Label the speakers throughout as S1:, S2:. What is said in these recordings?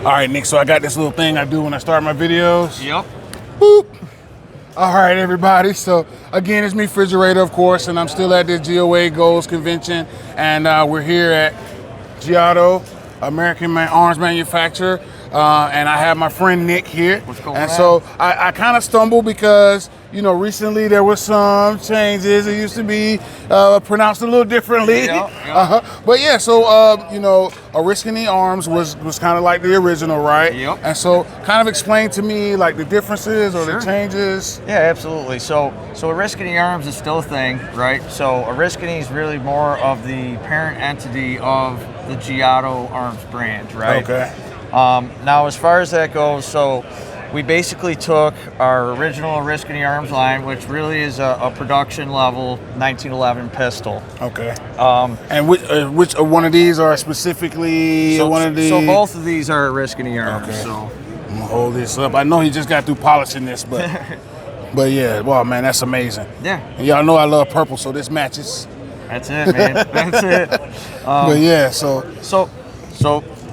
S1: All right, Nick, so I got this little thing I do when I start my videos.
S2: Yep.
S1: Boop. All right, everybody. So, again, it's me, Refrigerator, of course, and I'm still at the G.O.A.L.S convention, and we're here at Giotto, American arms manufacturer, and I have my friend Nick here.
S2: What's going
S1: and
S2: on?
S1: so I kind of stumbled because, you know, recently there were some changes. It used to be pronounced a little differently. But yeah, so, you know, Oriskany Arms was kind of like the original, right?
S2: Yep.
S1: And so kind of explain to me like the differences or the changes.
S2: Yeah, absolutely. So Oriskany Arms is still a thing, right? So Oriskany is really more of the parent entity of the Giotto Arms brand, right?
S1: Okay.
S2: Now, as far as that goes, so we basically took our original Oriskany Arms line, which really is a production level 1911 pistol.
S1: Okay. And which one of these are specifically one of these?
S2: So both of these are Oriskany Arms.
S1: Okay.
S2: So
S1: I'm gonna hold this up. I know he just got through polishing this, but but yeah, wow, man, that's amazing.
S2: Yeah.
S1: And y'all know I love purple, so this matches.
S2: That's it, man. That's it.
S1: But yeah, so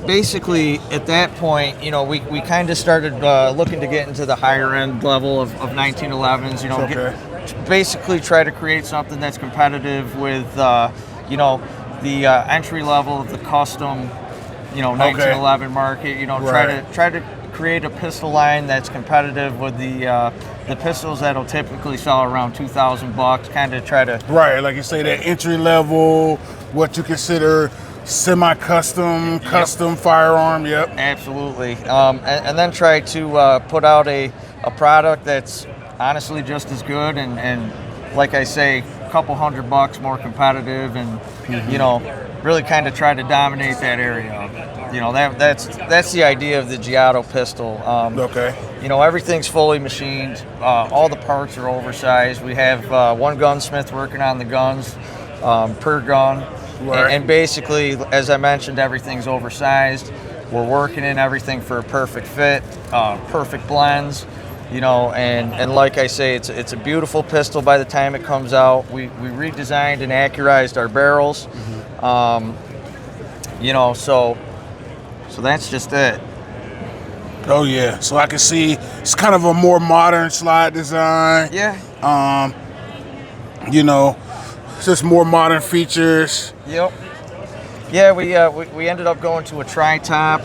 S2: basically, at that point, you know, we kind of started looking to get into the higher end level of 1911s. You know, basically try to create something that's competitive with, you know, the entry level of the custom, you know, 1911 market. You know, try to create a pistol line that's competitive with the pistols that'll typically sell around $2,000. Kind of try to
S1: like you say, that entry level, what you consider semi-custom, custom firearm. Yep.
S2: Absolutely. And then try to put out a product that's honestly just as good and like I say, a couple $100 more competitive, and you know, really kind of try to dominate that area. You know, that's the idea of the Giotto pistol. You know, everything's fully machined. All the parts are oversized. We have one gunsmith working on the guns per gun. And basically, as I mentioned, everything's oversized. We're working in everything for a perfect fit, perfect blends, you know, and like I say, it's a beautiful pistol by the time it comes out. We redesigned and accurized our barrels, you know, so that's just it.
S1: Oh yeah, so I can see it's kind of a more modern slide design.
S2: Yeah.
S1: You know, just more modern features.
S2: Yep. Yeah, we ended up going to a tri-top.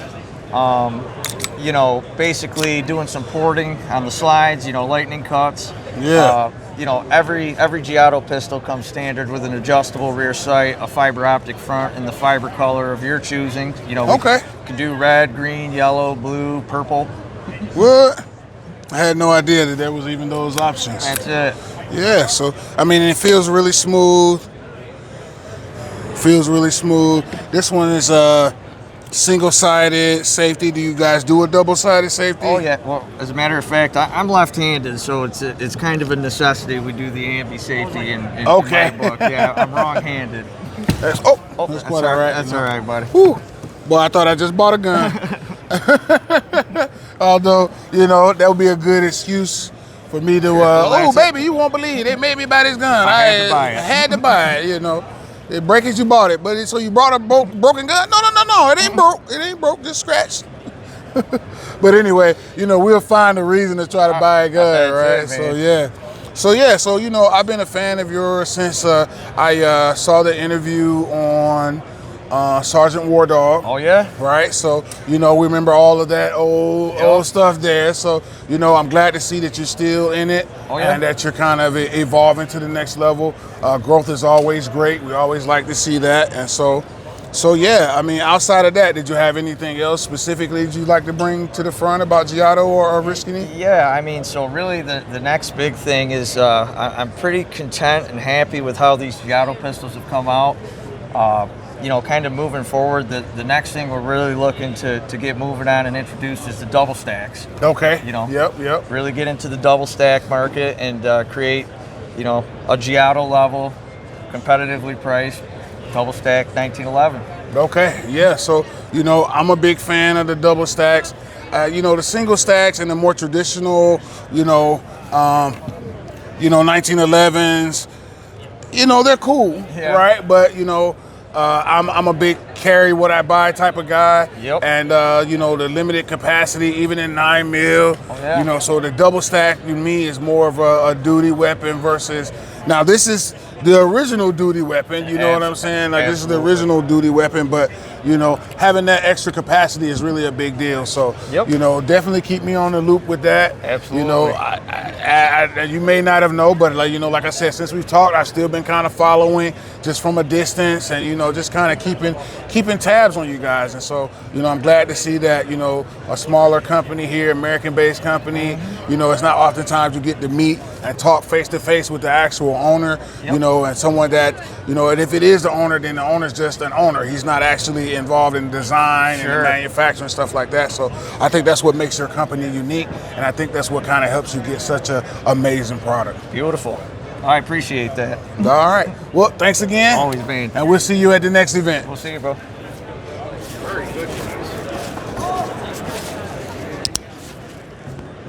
S2: You know, basically doing some porting on the slides. You know, lightning cuts.
S1: Yeah.
S2: You know, every Giotto pistol comes standard with an adjustable rear sight, a fiber optic front, and the fiber color of your choosing. You know, we can do red, green, yellow, blue, purple.
S1: What? I had no idea that there was even those options.
S2: That's it.
S1: Yeah, so I mean, it feels really smooth. This one is single-sided safety. Do you guys do a double-sided safety?
S2: Oh yeah. Well, as a matter of fact, I'm left-handed, so it's kind of a necessity. We do the ambi safety in my book. Yeah, I'm wrong-handed.
S1: That's quite all right.
S2: That's all right, buddy.
S1: Whew. Boy, I thought I just bought a gun. Although, you know, that would be a good excuse for me to, oh, baby, you won't believe they made me buy this gun.
S2: I had
S1: to buy it, you know. It break as you bought it, but so you brought a broken gun? No, it ain't broke. It ain't broke, just scratched. But anyway, you know, we'll find a reason to try to buy a gun, right? So you know, I've been a fan of yours since I saw the interview on Sergeant War Dog.
S2: Oh yeah?
S1: Right, so you know, we remember all of that old stuff there. So you know, I'm glad to see that you're still in it and that you're kind of evolving to the next level. Growth is always great. We always like to see that. And so yeah, I mean, outside of that, did you have anything else specifically that you'd like to bring to the front about Giotto or Oriskany?
S2: Yeah, I mean, so really the next big thing is I'm pretty content and happy with how these Giotto pistols have come out. You know, kind of moving forward, the next thing we're really looking to get moving on and introduce is the double stacks.
S1: Okay.
S2: You know,
S1: yep.
S2: Really get into the double stack market and create, you know, a Giotto level, competitively priced double stack 1911.
S1: Okay, yeah. So you know, I'm a big fan of the double stacks. You know, the single stacks and the more traditional, you know, 1911s. You know, they're cool, right? But you know, I'm a big carry what I buy type of guy.
S2: Yep.
S1: And you know, the limited capacity, even in 9 mil.
S2: Oh, yeah.
S1: You know, so the double stack to me is more of a duty weapon versus. Now this is the original duty weapon. You know what I'm saying? Like this is the original duty weapon, but you know, having that extra capacity is really a big deal. So you know, definitely keep me on the loop with that.
S2: Absolutely.
S1: You know, you may not have known, but like, you know, like I said, since we've talked, I've still been kind of following just from a distance, and you know, just kind of keeping tabs on you guys. And so, you know, I'm glad to see that, you know, a smaller company here, American-based company. You know, it's not oftentimes you get to meet and talk face to face with the actual owner. You know, and someone that, you know, and if it is the owner, then the owner's just an owner. He's not actually involved in design and manufacturing, stuff like that. So I think that's what makes your company unique, and I think that's what kind of helps you get such an amazing product.
S2: Beautiful. I appreciate that.
S1: All right. Well, thanks again.
S2: Always been.
S1: And we'll see you at the next event.
S2: We'll see you, bro.
S3: Very good.